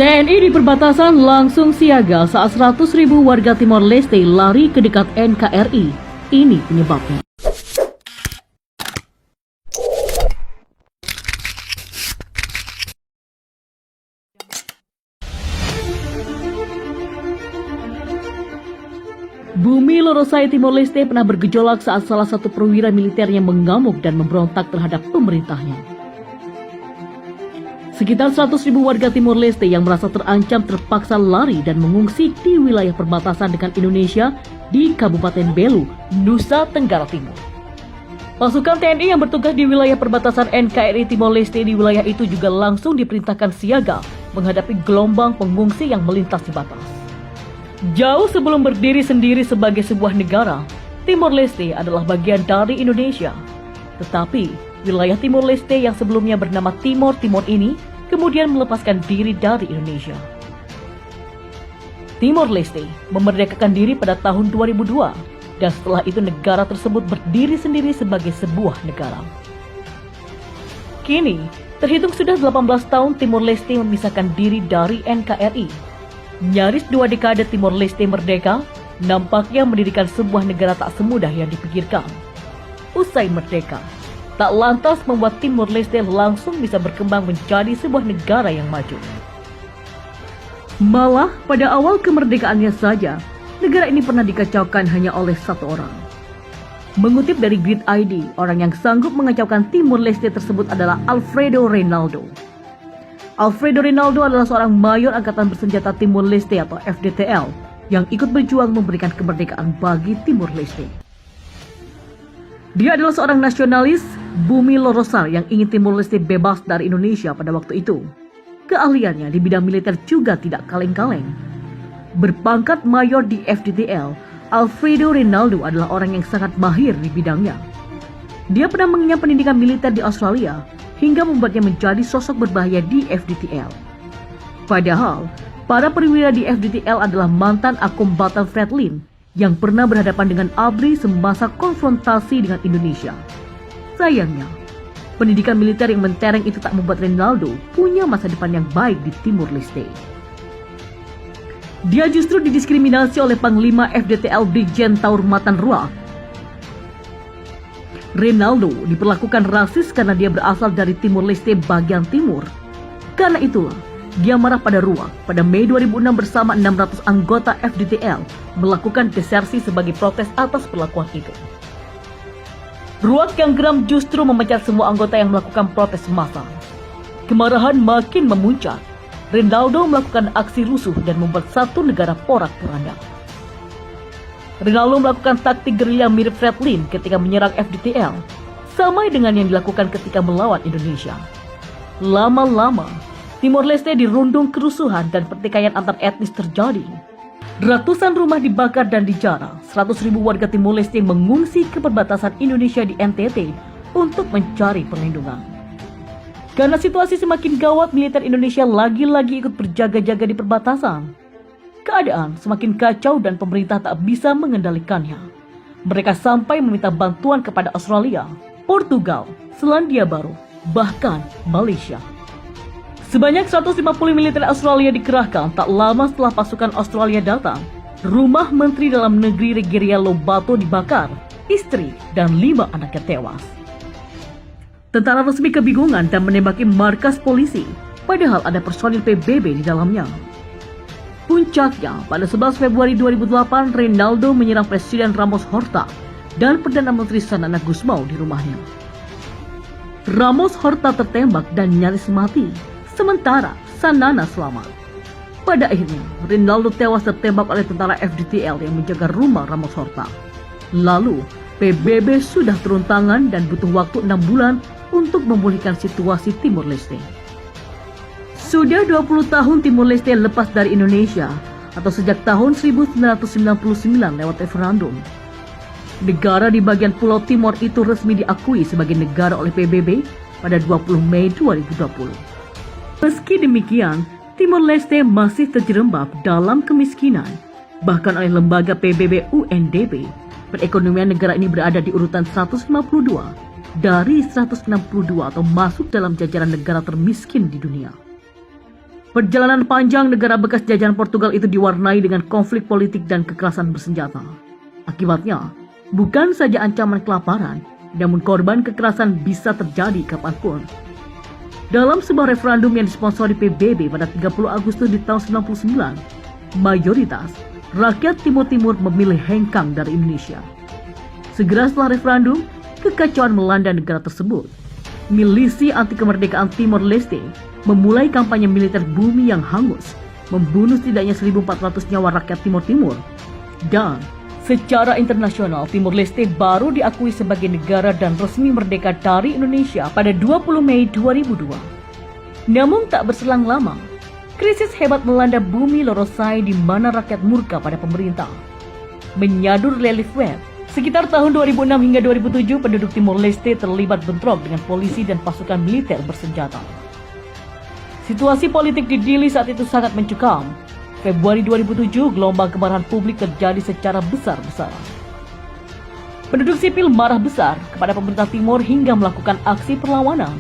TNI di perbatasan langsung siaga saat 100.000 warga Timor Leste lari ke dekat NKRI. Ini penyebabnya. Bumi Lorosai Timor Leste pernah bergejolak saat salah satu perwira militernya mengamuk dan memberontak terhadap pemerintahnya. Sekitar 100.000 warga Timor Leste yang merasa terancam terpaksa lari dan mengungsi di wilayah perbatasan dengan Indonesia di Kabupaten Belu, Nusa Tenggara Timur. Pasukan TNI yang bertugas di wilayah perbatasan NKRI Timor Leste di wilayah itu juga langsung diperintahkan siaga menghadapi gelombang pengungsi yang melintasi batas. Jauh sebelum berdiri sendiri sebagai sebuah negara, Timor Leste adalah bagian dari Indonesia. Tetapi, wilayah Timor Leste yang sebelumnya bernama Timor Timur ini kemudian melepaskan diri dari Indonesia. Timor Leste memerdekakan diri pada tahun 2002 dan setelah itu negara tersebut berdiri sendiri sebagai sebuah negara. Kini, terhitung sudah 18 tahun Timor Leste memisahkan diri dari NKRI. Nyaris 2 dekade Timor Leste merdeka, nampaknya mendirikan sebuah negara tak semudah yang dipikirkan. Usai merdeka, tak lantas membuat Timor Leste langsung bisa berkembang menjadi sebuah negara yang maju. Malah pada awal kemerdekaannya saja, negara ini pernah dikacaukan hanya oleh satu orang. Mengutip dari Grid ID, orang yang sanggup mengacaukan Timor Leste tersebut adalah Alfredo Reinaldo. Alfredo Reinaldo adalah seorang mayor angkatan bersenjata Timor Leste atau FDTL yang ikut berjuang memberikan kemerdekaan bagi Timor Leste. Dia adalah seorang nasionalis Bumi Lorosar yang ingin Timor Leste bebas dari Indonesia pada waktu itu. Keahliannya di bidang militer juga tidak kaleng-kaleng. Berpangkat mayor di FDTL, Alfredo Reinaldo adalah orang yang sangat mahir di bidangnya. Dia pernah mengenyam pendidikan militer di Australia hingga membuatnya menjadi sosok berbahaya di FDTL. Padahal, para perwira di FDTL adalah mantan akombatan Franklin yang pernah berhadapan dengan ABRI semasa konfrontasi dengan Indonesia. Sayangnya, pendidikan militer yang mentereng itu tak membuat Reinaldo punya masa depan yang baik di Timor Leste. Dia justru didiskriminasi oleh Panglima FDTL Brigjen Taur Matan Ruak. Reinaldo diperlakukan rasis karena dia berasal dari Timor Leste bagian timur. Karena itulah, dia marah pada Ruak pada Mei 2006 bersama 600 anggota FDTL melakukan desersi sebagai protes atas perlakuan itu. Ruak yang geram justru memecat semua anggota yang melakukan protes massal. Kemarahan makin memuncak. Reinaldo melakukan aksi rusuh dan membuat satu negara porak-poranda. Reinaldo melakukan taktik gerilya mirip Franklin ketika menyerang FDTL, sama dengan yang dilakukan ketika melawan Indonesia. Lama-lama, Timor Leste dirundung kerusuhan dan pertikaian antar etnis terjadi. Ratusan rumah dibakar dan dijarah, 100.000 warga Timor Leste mengungsi ke perbatasan Indonesia di NTT untuk mencari perlindungan. Karena situasi semakin gawat, militer Indonesia lagi-lagi ikut berjaga-jaga di perbatasan. Keadaan semakin kacau dan pemerintah tak bisa mengendalikannya. Mereka sampai meminta bantuan kepada Australia, Portugal, Selandia Baru, bahkan Malaysia. Sebanyak 150 militer Australia dikerahkan tak lama setelah pasukan Australia datang. Rumah Menteri Dalam Negeri Regeria Lobato dibakar, istri dan 5 anaknya tewas. Tentara resmi kebingungan dan menembaki markas polisi, padahal ada personil PBB di dalamnya. Puncaknya, pada 11 Februari 2008, Reinaldo menyerang Presiden Ramos Horta dan Perdana Menteri Sanana Gusmao di rumahnya. Ramos Horta tertembak dan nyaris mati, sementara Sanana selamat. Pada akhirnya, Reinaldo tewas tertembak oleh tentara FDTL yang menjaga rumah Ramos Horta. Lalu, PBB sudah turun tangan dan butuh waktu 6 bulan untuk memulihkan situasi Timor Leste. Sudah 20 tahun Timor Leste lepas dari Indonesia, atau sejak tahun 1999 lewat referendum. Negara di bagian Pulau Timor itu resmi diakui sebagai negara oleh PBB pada 20 Mei 2020. Meski demikian, Timor Leste masih terjerembab dalam kemiskinan. Bahkan oleh lembaga PBB UNDP, perekonomian negara ini berada di urutan 152 dari 162 atau masuk dalam jajaran negara termiskin di dunia. Perjalanan panjang negara bekas jajahan Portugal itu diwarnai dengan konflik politik dan kekerasan bersenjata. Akibatnya, bukan saja ancaman kelaparan, namun korban kekerasan bisa terjadi kapanpun. Dalam sebuah referendum yang disponsori PBB pada 30 Agustus di tahun 1999, mayoritas rakyat Timur Timur memilih hengkang dari Indonesia. Segera setelah referendum, kekacauan melanda negara tersebut. Milisi anti kemerdekaan Timor Leste memulai kampanye militer bumi yang hangus, membunuh setidaknya 1.400 nyawa rakyat Timur Timur. Dan secara internasional, Timor Leste baru diakui sebagai negara dan resmi merdeka dari Indonesia pada 20 Mei 2002. Namun tak berselang lama, krisis hebat melanda bumi Lorosai di mana rakyat murka pada pemerintah. Menyadur relief web, sekitar tahun 2006 hingga 2007 penduduk Timor Leste terlibat bentrok dengan polisi dan pasukan militer bersenjata. Situasi politik di Dili saat itu sangat mencekam. Februari 2007, gelombang kemarahan publik terjadi secara besar-besaran. Penduduk sipil marah besar kepada pemerintah Timor hingga melakukan aksi perlawanan.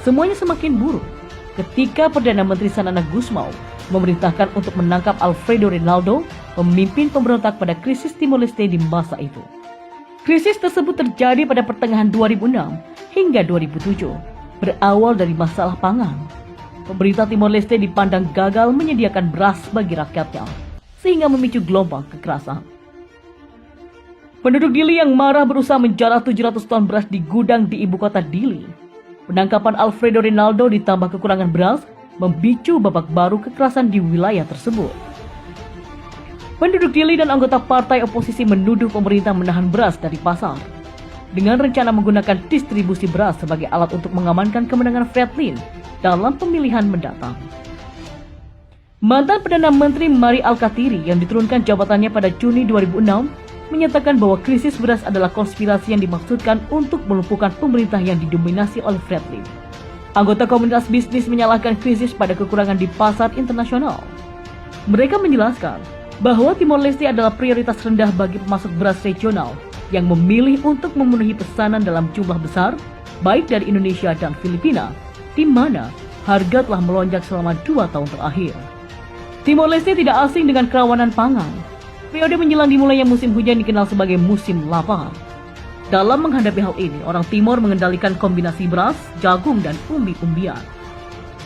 Semuanya semakin buruk ketika Perdana Menteri Sanana Gusmao memerintahkan untuk menangkap Alfredo Reinaldo, pemimpin pemberontak pada krisis Timor Leste di masa itu. Krisis tersebut terjadi pada pertengahan 2006 hingga 2007, berawal dari masalah pangan. Pemerintah Timor Leste dipandang gagal menyediakan beras bagi rakyatnya, sehingga memicu gelombang kekerasan. Penduduk Dili yang marah berusaha menjarah 700 ton beras di gudang di ibu kota Dili. Penangkapan Alfredo Reinaldo ditambah kekurangan beras memicu babak baru kekerasan di wilayah tersebut. Penduduk Dili dan anggota partai oposisi menuduh pemerintah menahan beras dari pasar dengan rencana menggunakan distribusi beras sebagai alat untuk mengamankan kemenangan Fretilin dalam pemilihan mendatang. Mantan Perdana Menteri Mari Alkatiri yang diturunkan jabatannya pada Juni 2006 menyatakan bahwa krisis beras adalah konspirasi yang dimaksudkan untuk melumpuhkan pemerintah yang didominasi oleh Fretilin. Anggota komunitas bisnis menyalahkan krisis pada kekurangan di pasar internasional. Mereka menjelaskan bahwa Timor Leste adalah prioritas rendah bagi pemasok beras regional yang memilih untuk memenuhi pesanan dalam jumlah besar, baik dari Indonesia dan Filipina, di mana harga telah melonjak selama 2 tahun terakhir. Timor Leste tidak asing dengan kerawanan pangan. Periode menjelang dimulainya musim hujan dikenal sebagai musim lapar. Dalam menghadapi hal ini, orang Timor mengendalikan kombinasi beras, jagung, dan umbi-umbian.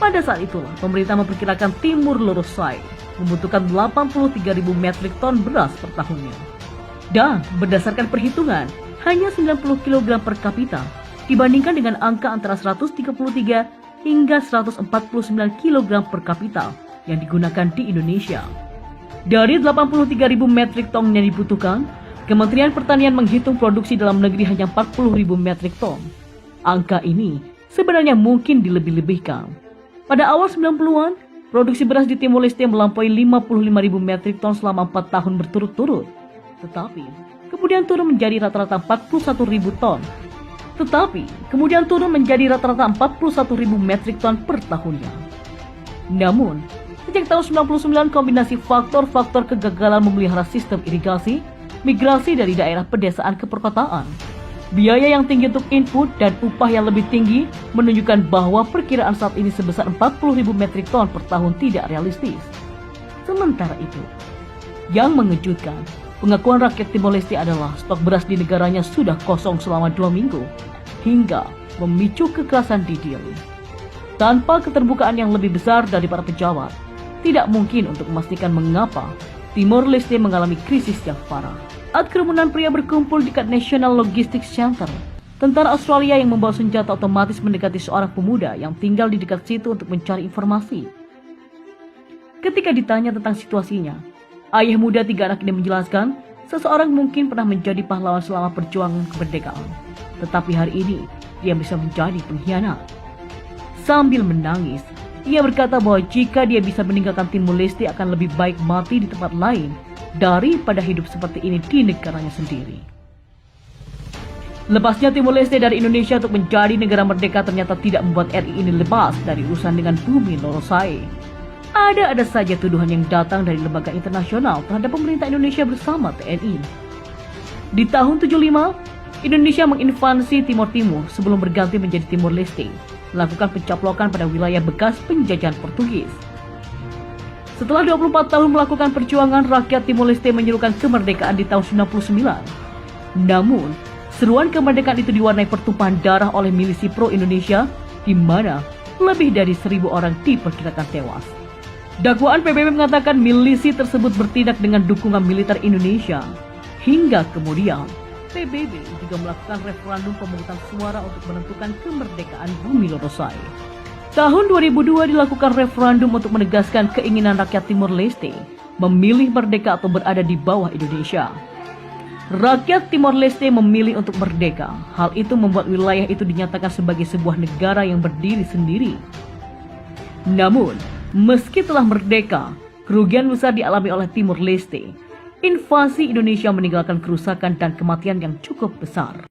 Pada saat itulah, pemerintah memperkirakan Timur Lorosai membutuhkan 83.000 metrik ton beras per tahunnya. Dan berdasarkan perhitungan, hanya 90 kg per kapita dibandingkan dengan angka antara 133 hingga 149 kg per kapita yang digunakan di Indonesia. Dari 83.000 metrik ton yang dibutuhkan, Kementerian Pertanian menghitung produksi dalam negeri hanya 40.000 metrik ton. Angka ini sebenarnya mungkin dilebih-lebihkan. Pada awal 90-an, produksi beras di Timor Leste melampaui 55.000 metrik ton selama 4 tahun berturut-turut. Tetapi, kemudian turun menjadi rata-rata 41.000 ton. Metrik ton per tahunnya. Namun, sejak tahun 99 kombinasi faktor-faktor kegagalan memelihara sistem irigasi, migrasi dari daerah pedesaan ke perkotaan, biaya yang tinggi untuk input dan upah yang lebih tinggi menunjukkan bahwa perkiraan saat ini sebesar 40.000 metrik ton per tahun tidak realistis. Sementara itu, yang mengejutkan, pengakuan rakyat Timor Leste adalah stok beras di negaranya sudah kosong selama 2 minggu, hingga memicu kekerasan di Dili. Tanpa keterbukaan yang lebih besar dari para pejabat, tidak mungkin untuk memastikan mengapa Timor Leste mengalami krisis yang parah. Saat kerumunan pria berkumpul di dekat National Logistics Center, tentara Australia yang membawa senjata otomatis mendekati seorang pemuda yang tinggal di dekat situ untuk mencari informasi. Ketika ditanya tentang situasinya, ayah muda 3 anak ini menjelaskan seseorang mungkin pernah menjadi pahlawan selama perjuangan kemerdekaan, tetapi hari ini dia bisa menjadi pengkhianat. Sambil menangis, ia berkata bahwa jika dia bisa meninggalkan Timor Leste akan lebih baik mati di tempat lain daripada hidup seperti ini di negaranya sendiri. Lepasnya Timor Leste dari Indonesia untuk menjadi negara merdeka ternyata tidak membuat RI ini lepas dari urusan dengan bumi Lorosai. Ada saja tuduhan yang datang dari lembaga internasional terhadap pemerintah Indonesia bersama TNI. Di tahun 75, Indonesia menginvasi Timor Timur sebelum berganti menjadi Timor Leste, melakukan pencaplokan pada wilayah bekas penjajahan Portugis. Setelah 24 tahun melakukan perjuangan, rakyat Timor Leste menyerukan kemerdekaan di tahun 99. Namun, seruan kemerdekaan itu diwarnai pertumpahan darah oleh milisi pro-Indonesia, di mana lebih dari 1.000 orang diperkirakan tewas. Dakwaan PBB mengatakan milisi tersebut bertindak dengan dukungan militer Indonesia. Hingga kemudian, PBB juga melakukan referendum pemungutan suara untuk menentukan kemerdekaan bumi Lodosai. Tahun 2002 dilakukan referendum untuk menegaskan keinginan rakyat Timor Leste memilih merdeka atau berada di bawah Indonesia. Rakyat Timor Leste memilih untuk merdeka. Hal itu membuat wilayah itu dinyatakan sebagai sebuah negara yang berdiri sendiri. Namun, meski telah merdeka, kerugian besar dialami oleh Timor Leste. Invasi Indonesia meninggalkan kerusakan dan kematian yang cukup besar.